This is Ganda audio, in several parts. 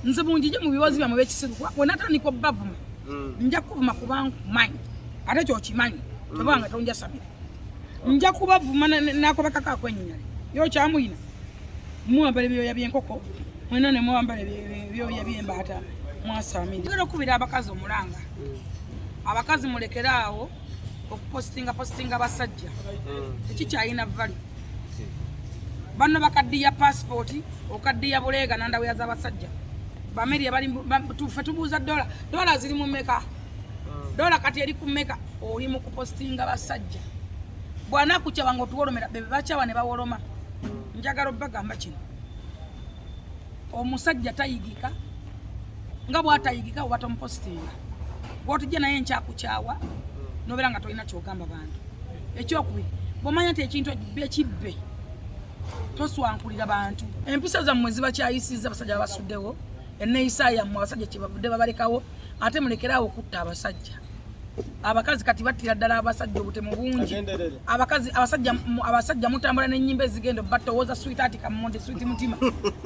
nze bunjije mu biwazi bya mubekisiru we natandika obbavuma nja kuvuma kubangu manyi ate kyo kimanyi tebanga tonja sabira nja kubavuma nakobaka kakwenyinyale yo kyamuyina muwambale byoya byenkoko mwena ne muwambale byoya byembata mwasamiri ngero kubira abakazi omulanga abakazi mulekeraawo okupostinga basajja ekikyalina vali banno bakaddiya passport okaddiya bulega nandaweya z'abasajja bameri abali tufe tubuuza dola ziri mu meka dola kati eri ku meka oli mu kupostinga basajja bwana kukyaba ngo tuwolomera bebe bakyaba ne bawoloma njagala obbagamba kino omusajja tayigika nga bwatayigika oba tomupostinga gwotujja naye nkyakukyawa nobeera nga tolina kyogamba bantu ekyokubiri bwomanya nti ekintu ekibbe toswankulira bantu empisa zammwe zibakyayisiza abasajja babasuddewo enneeyisa yammwe abasajja kyebavudde babalekawo ate mulekeraawo okutta abasajja abakazi kati battira ddala abasajja obutemu bungi abasajja mutambula n'ennyimba ezigenda batowooza switaati kammonde switi mutima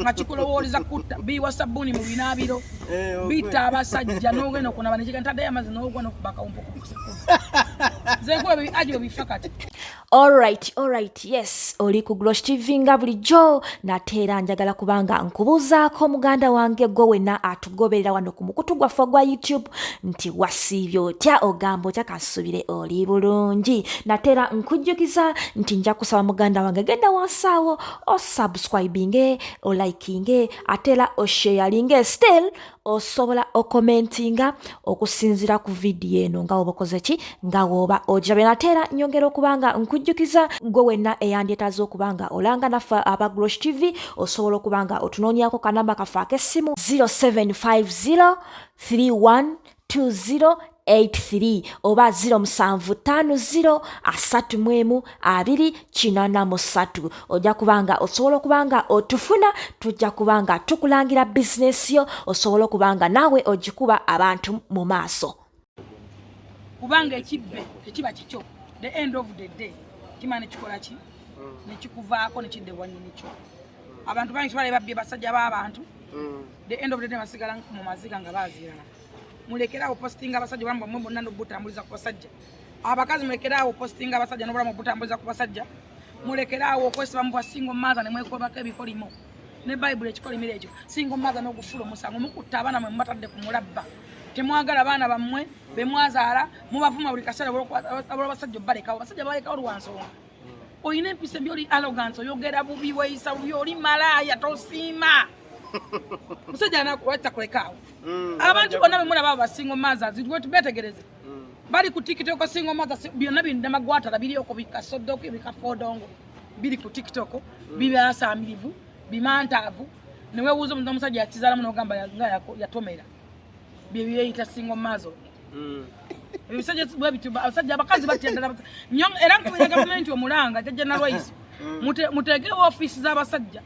nga kikulowooleza kutta biwa sabbuuni mu binaabiro bitta abasajja n'ogenda okunaba nekigantaddeyo amazzi n'ogwa n'okubakawumpukukusekulu zenkwe ajo bifa kati. Alright, yes, oli ku Glosh TV nga bulijjo nateera njagala kubanga nkubuuzaako muganda wange gwe wenna atugoberera wano ku mukutu gwaffe gwa YouTube nti wasiibye otya ogamba otya kasubire oli bulungi nateera nkujjukiza nti nja kusaba muganda wange genda wansaawo osubscribinge olikinge ateera osharinge still osobola okomentinga okusinzira ku video eno nga woba okoze ki nga woba ojabe nateera nyongera okubanga nkujjukiza gwe wenna eyandyetaaza okubanga olanga naffe aba Glosh TV osobola okubanga otunoonyako kanamba kaffe ak'essimu 0750312083 oba 0750312083 ojja kubanga osobola okubanga otufuna tujja kubanga tukulangira bizinesi yo osobola okubanga naawe ogikuba abantu mu maaso kubanga ekibbe tekiba kikyo the end of the day kimana ekikola ki nekikuvaako nekidde wannyini abantu bangi tubale babbye basajja b'abantu the end of the day basigala mu maziga nga baazirana mulekerawo postinga abasajja bamba mwe bonna n'obutambuliza ku basajja abakazi mulekerawo postinga abasajja n'obulamu obutambuliza ku basajja mulekerawo okwesiba mu bwa single mother ne mwekobako ebikolimo ne Bible ekikolimira ekyo single mother n'ogufula omusango mukutta abaana mwe mubatadde ku mulabba temwagala abaana bammwe be mwazaala mubavuma buli kaseera abasajja balekawo abasajja balekawo lwansonga oyina empisa embi oli arrogance oyogera bubi weeyisa bubi oli malaaya tosiima musajja anakuwata kulekaawo abantu bonna bemulaba abasingo mothers gwe tubetegereze bali ku TikTok singo mothers byonna bindamagwatala biri oko bikasoddoko bikafodongo biri ku TikTok bibasamirivu bimantaavu neweewuuza omuntu omusajja yakizaalamu n'ogamba yatomera byeyita singo mazo ebisajja abasajja abakazi batyandala era nkubira gavumenti omulanga jajja Rais mutegewo office z'abasajja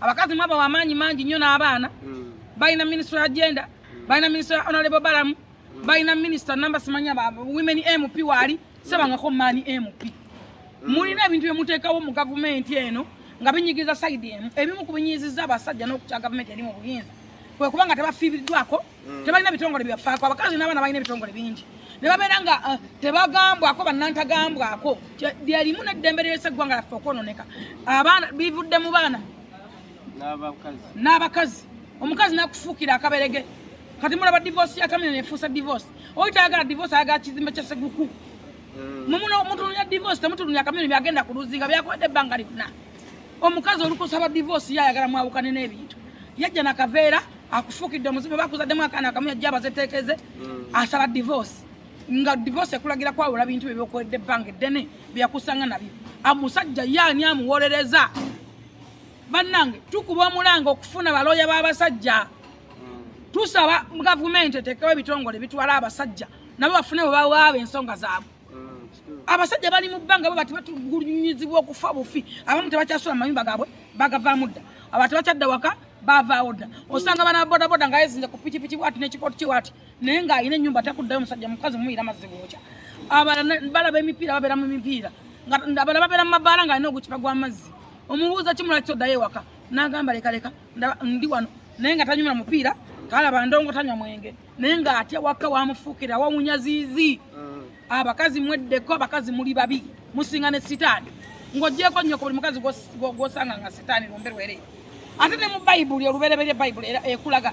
abakazi mwaba wamaanyi mangi nnyo n'abaana balina minister agenda balina minister honorable Balamu balina minister namba simanya women MP wali sebangako mani MP mulina ebintu byemuteekawo mu gavumenti eno nga binyigiza side emu ebimu ku binyiziza abasajja n'okutya gavumenti eri mu buyinza kwe kubanga tebafiiriddwako tebalina bitongole byafaako abakazi n'abaana balina ebitongole bingi ne babeera nga tebagambwako bannantagambwako lyalimu n'eddembe ly'eggwanga lyaffe okwononeka abaana bivudde mu baana n'abakazi omukazi nakufuukira akaberege kati mulaba divorce ya kamene nefuusa divorce oyitayagala divorce ayagala kizimbe kya seguku mutununya divorce temutununya kamene byagenda ku luzinga byakwedde ebbanga lyonna omukazi olukusaba divorce yayagala mwawukane n'ebintu yajja nakaveera akufuukidde omuzimbe bakuzaddemu akaana akamu yajja abazeteekeze asaba divorce nga divorce ekulagira kwawula bintu byebyokwedde ebbanga eddene byakusanga nabyo omusajja yaani amuwolereza bannange tukuba omulanga okufuna balooya b'abasajja tusaba gavumenti eteekewo ebitongole bitwala abasajja nabo bafune bwe bawaaba ensonga zaabwe abasajja bali mu bbanga bo bati batugulunyizibwa okufa bufi abamu tebakyasula mu mayumba gaabwe bagavaamu dda aba tebakyadda waka bavaawo dda osanga bana bodaboda nga yezinze ku pikipiki bwati n'ekikooti kiwati naye ng'alina ennyumba takuddayo omusajja mukazi mumuyira mazzi gookya abalala balaba emipiira babeera mu mipiira abalala babeera mu mabaala ng'alina ogukipa gw'amazzi omubuuza kimulaki oddayo ewaka n'agamba leka ndi wano nenga tanyumira mupiira kala bandongo tanywa mwenge nenga atya waka wamufukira wawunyazizi abakazi mweddeko abakazi muli babi musinga ne sitani ngojeko nnyo ko buli mukazi gosanga nga sitani lomberwere ate ne mu Bible oluberebere Bible ekulaga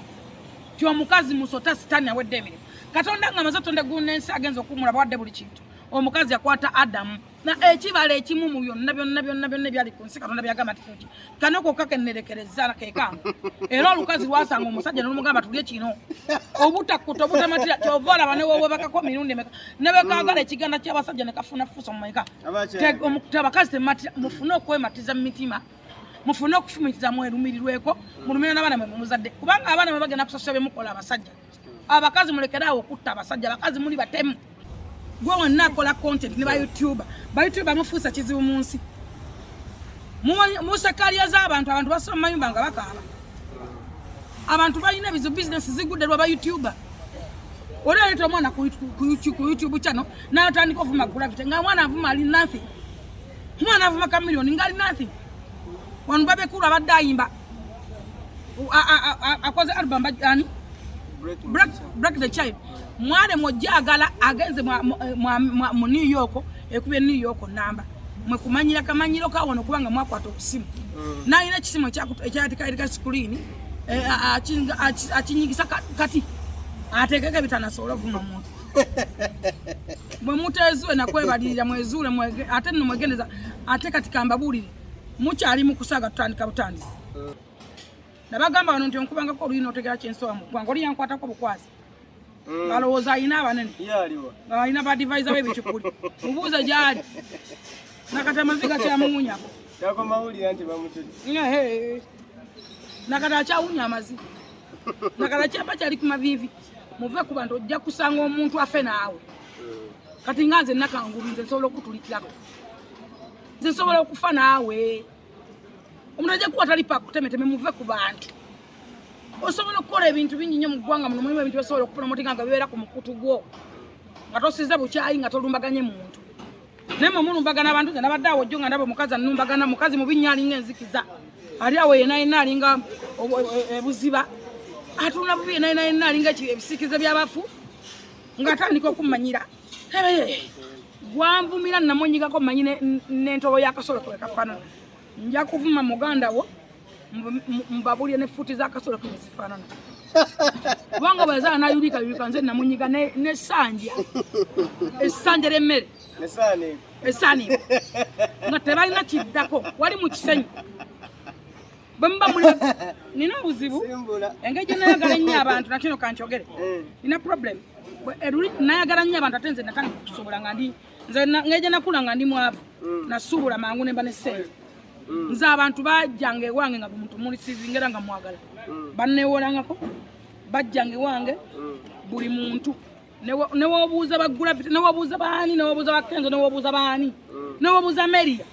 ti omukazi musota sitani awedde emirimu Katonda nga mazotonde gunensi agenza okumula bawadde buli kintu omukazi akwata Adamu na ekibala ekimu mu byonna byali ku nsi Katonda byagamba tikuki kanoko kakenerekereza kekanga era olukazi lwasanga omusajja n'omugamba tulye kino obutakuta obutamatira kyovola bane wowe bakako mirundi meka nebekagala ekiganda ky'abasajja ne kafuna fuso mu maika abakazi tematira mufune okwematiza mu mitima mufune okufumitiza mwerumirirweko mulumira n'abaana mwe muzadde kubanga abaana mwe bagenda kusasula bemukola abasajja abakazi mulekerawo okutta abasajja abakazi muli batemu gwe wonna akola content ne ba YouTuber mufuusa kizibu mu nsi musakaliya z'abantu abantu basoma mu mayumba nga bakaaba abantu balina bizo business zigudde lwa ba YouTuber oli aleta omwana ku YouTube channel n'atandika ovuma gravity nga mwana avuma ali nothing mwana avuma kamiliyoni nga ali nothing wanu babekulu abadde ayimba akoze album bajani break the child mwana mojagala agenze mu New York ekubye New York namba mwe kumanyira kamanyiro kawono kubanga mwakwata okusimu na ina kisimu ekyatika screen akinyigisa kati atekeke bitana solo vuma muntu bwe mutezwe na kwebalirira mwezule ate no mwegendeza ate katika mbabulire mukyali mukusaga tutandika butandisi nabagamba bano nti onkubanga ko oluyina otegera kyensowa mu gwanga oli yankwatako bukwasi balowooza ayina abanene ayina badvisor b'ebikikuli mubuuza gyali nakati amaziga kyamuwunyako nakati akyawunya amaziga nakati akyapa kyali ku mavivi muve ku bantu ojja kusanga omuntu afe naawe kati nga nze nakangulu nze nsobola okutulikirako nze nsobola okufa naawe omuntu ajja kuba talipa kutemeteme muve ku bantu osobola okukola ebintu bingi nnyo mu ggwanga muno mulimu ebintu osobola okupromotinga nga bibeera ku mukutu gwo nga tosize bukyayi nga tolumbaganye muntu naye mwe mulumbagana abantu nze nabadde awo jjo nga ndaba omukazi anumbagana mukazi mu binnya alinga enzikiza ali awo yenayina alinga ebuziba atunda bubi yenayina alinga ebisikize by'abafu ng'atandika okumanyira gwanvumira namunyigako mmanyi n'entobo y'akasolo kwekafaanana nja kuvuma muganda wo mbabulye ne futi z'akasolo kwezifaanana kubanga bwezala nayulika nze namunyiga n'essanja essanja ly'emmere esaani nga tebalina kiddako wali mu kisenyi bwe muba muli nina obuzibu engeri gye nayagala ennyo abantu nakino kankyogere nina problem nayagala nnyo abantu ate nze natandika okusuubula nga ndi nze engeri gye nakula nga ndi mwavu nasuubula mangu nemba n'essente nze abantu bajjanga ewange nga buli muntu mulisizingera nga mwagala banneewolangako bajjanga ewange buli muntu newobuuza bagravity newobuuza baani newobuuza bakenzo newobuuza baani newobuuza Ameria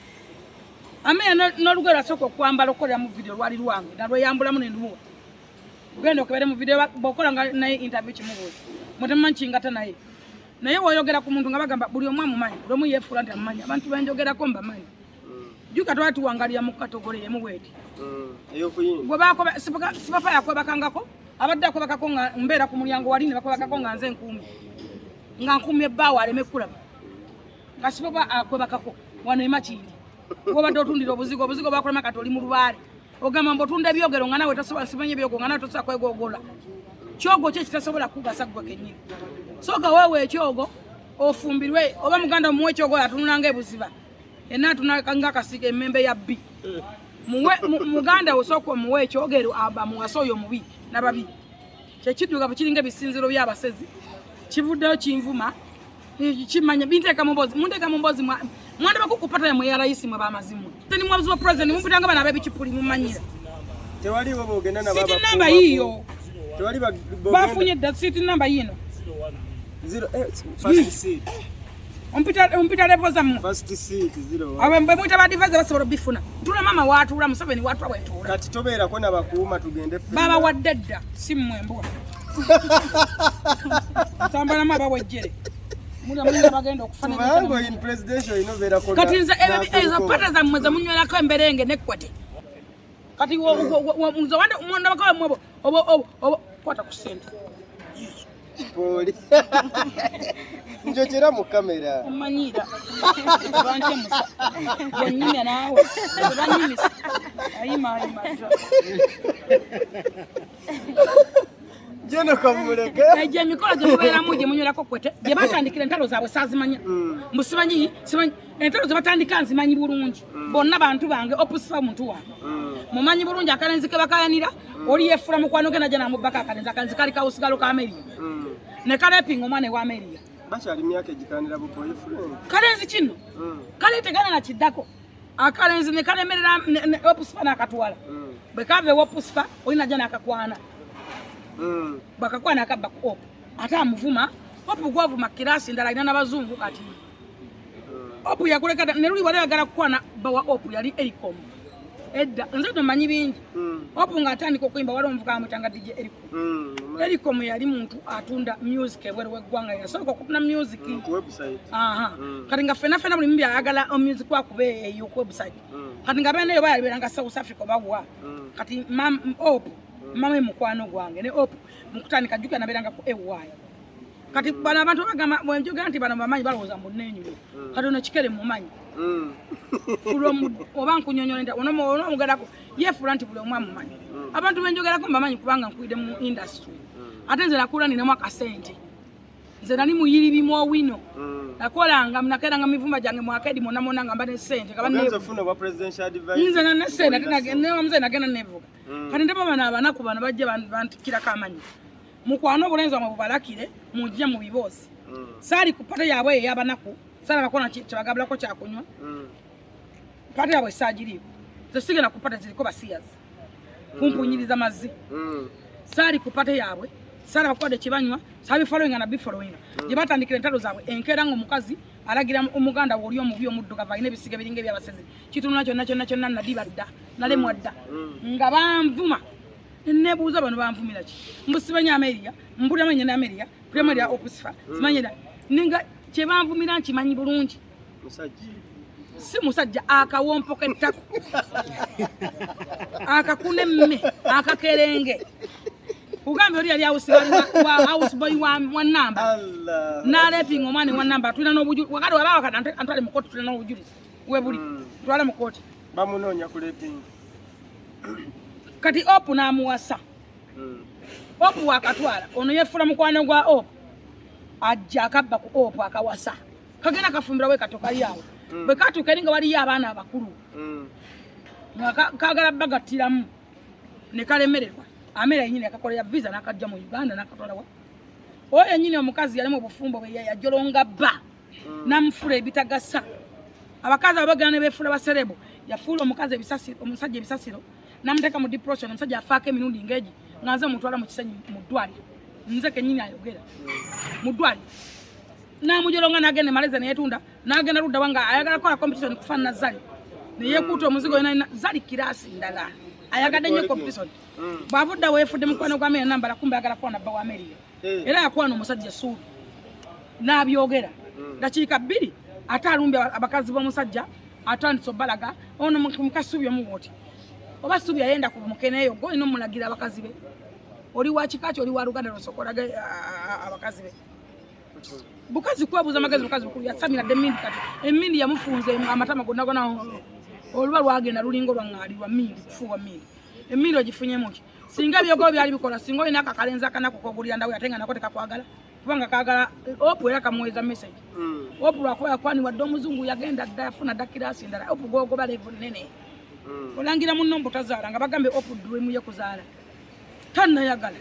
Ameria n'olugero lwasooka okwambala okukolera mu video lwali lwange nalweyambulamu nenduwa genda okebere mu video bw'okola naye interview kimubuuza mutemumanyi kingata naye woyogera ku muntu nga bagamba buli omu amumanyi buli omu yeefuula nti amumanyi abantu benjogerako mbamanyi juka twatuwangalira mu katogole emu bweti gwe bakoba sipapa yakwebakangako abadde akwebakako nga mbeera ku mulyango wali ne bakwebakako nga nze nkuumi nga nkuumi ebbaawo aleme kulaba nga sipapa akwebakako wano emakindi wobadde otundira obuzigo bakulema kati oli mu lubaale ogamba mbu otunda ebyogero nga nawe tosobola simanyi ebyogero nga nawe tosobola kwegogola kyogo kyo kitasobola kugasa gwe kennyini soka wewe ekyogo ofumbirwe oba muganda muwe ekyogo atunulanga ebuziba ena tunakanga kasike emmembe ya B muganda osoko muwe ekyogero aba muwasoyo mubi nababi kyekiduka bukiringa bisinziro by'abasezi kivuddeyo kinvuma kimanya binteka mumbozi mundeka mumbozi mwanda bakukupata mwe ya rais mwe bamazimu tani mwabuzi wa president mumpitanga bana abebikipuli mumanyira tewaliwo bogenda na baba city number hiyo tewali bafunye da city number yino 08 first seat umpita level zamu first seat 0 awe mbe mwita badivaza basobola bifuna tula mama watu ula musabeni watu awetura kati tobeera ko nabakuuma tugende fe baba waddedda simmwe mbwa tambala maba wejjere mula munda bagenda okufana bango in presidential inovera ko kati nza ezo pata za munywerako emberenge nekwate kati wo muzo wanda umonda bakala mwabo obo kwata ku sente Poli. Njokera mu kamera. omanyira banje musa yanyina nawe banyimisa ayima Jeno kamuleke. eje mikolo gye mubeera muje munywerako kwete gye batandikira entalo zaabwe saazimanya musimanyi simanyi entalo ze batandika nzimanyi bulungi bonna bantu bange opusifa muntu wange mumanyi bulungi akalenzi ke bakayanira oli yefula mukwano ge najja namubaka akalenzi kali kawusigalo ka Ameria ne kalepinga omwana wa Ameria Bachali myaka egikanira bu boyfriend. kalenzi kino kale tegana na kiddako akalenzi ne kalemerera opusifa n'akatwala bwe kave opusifa oli najja n'akakwana bakakwana akabba ku opu ate amuvuma opu gwavuma kirasi ndala ina n'abazungu kati opu yakuleka ne luli wali agala kukwana bawa opu yali Ericom edda nze tumanyi bingi opu ng'atandika okuyimba wali omuvuka amutanga DJ Ericom Ericom yali muntu atunda music ebweru w'eggwanga yasooka okufuna music Ku website. kati nga fena buli mumbi ayagala music wakube eyo ku website kati nga bene yo bayaliberanga South Africa bawa kati opu mama mukwano gwange ne opu mukutandika jjuka naberanga ku EY kati bana abantu bagamba mwenjoga nti bana bamanyi balowooza munenyu kati ono kikere mumanyi oba nkunyonyola nti ono mugerako yefula nti buli omwa mumanyi abantu benjogerako mbamanyi kubanga nkwide mu industry ate nze nakula ninamu akasente nze nali muyiribimu owino nakolanga nakeranga mivumba gyange mwakedi monamona nga mba ne sente nze nanesente newamuze nagenda nevuga kati ndaba bana abanaku bano bajja bantikirako amanyi mukwano obulenzi wamwe bubalakire mujja mu biboozi saali ku pate yaabwe ey'abanaku saala bakona kyebagabulako kyakunywa pate yaabwe saagiriiko ze sigenda ku pate ziriko basiyazi kumpunyiriza mazzi saali ku pate yaabwe saala bakodde kyebanywa saabifolowinga na bifolowinga gye batandikira entalo zaabwe enkeera ng'omukazi alagira omuganda we oli omubi omuddugavu alina ebisiga biringa ebyabasezi kitunula kyonna nadiba dda nalemwa dda nga banvuma nebuuza bano banvumira ki mbusimanyi Ameria mbuliramu ennyana Ameria Premier Opusifa simanyi dda ninga kye banvumira nkimanyi bulungi si musajja akawompo k'ettako akakune mme akakerenge ugambe oli yali houseboy wa namba nalepinga omwana wa namba tulina n'obujulizi wakati wabaawa kati antwale mu kooti tulina n'obujulizi webuli twale mu kooti bamunoonya kulepinga kati opu n'amuwasa opu wakatwala ono yefula mukwano gwa opu ajja akabba ku opu akawasa kagenda kafumbira we katokali awo bwe katuuka eri nga waliyo abaana abakulu nga kagala bagattiramu ne kalemererwa Amera yenyini akakolera visa n'akajja mu Uganda n'akatwala wa oyo yenyini omukazi yalimu obufumbo bwe yajolonga bba n'amufula ebitagasa abakazi abagana ne beefula baserebo yafuula omukazi omusajja ebisasiro n'amuteeka mu depression omusajja afaako emirundi ng'egi nga nze mutwala mu kisenyi mu ddwaliro nze kennyini ayogera mu ddwaliro n'amujolonga n'agenda Malaysia neyetunda n'agenda ludda wanga ayagala kukola competition kufaanana Zali neyeekuuta omuzigo yona Zali kirasi ndala ayagadde nnyo competition bw'avudda weefudde mukwano gwa Ameria nambala kumbe ayagala kwana bba wa Ameria era yakwana omusajja essuubi n'abyogera dakiika bbiri ate alumbye abakazi b'omusajja atandise obbalaga ono mukasuubi omuwoti oba suubi yayenda ku mukeneeyo gwe olina omulagira abakazi be oli wa kika ki oli wa Luganda lwosokolaga abakazi be bukazi kwebuuza amagezi bukazi bukulu yasamira dde emmindi kati emmindi yamufunze amatama gonna oluba lwagenda lulinga olwaŋŋaalirwa mmindi kufuuwa mmindi emmindi ogifunyemu ki singa byogolo byali bikola singa olina akakalenzi akanaku kogulira ndawe ate nga nako tekakwagala kubanga kagala opu era kamuweza message opu lwakuba yakwanibwa dde omuzungu yagenda dda yafuna dda kirasi ndala opu gogoba levu nene olangira munno mbutazaala nga bagambe opu dream ye kuzaala tannayagala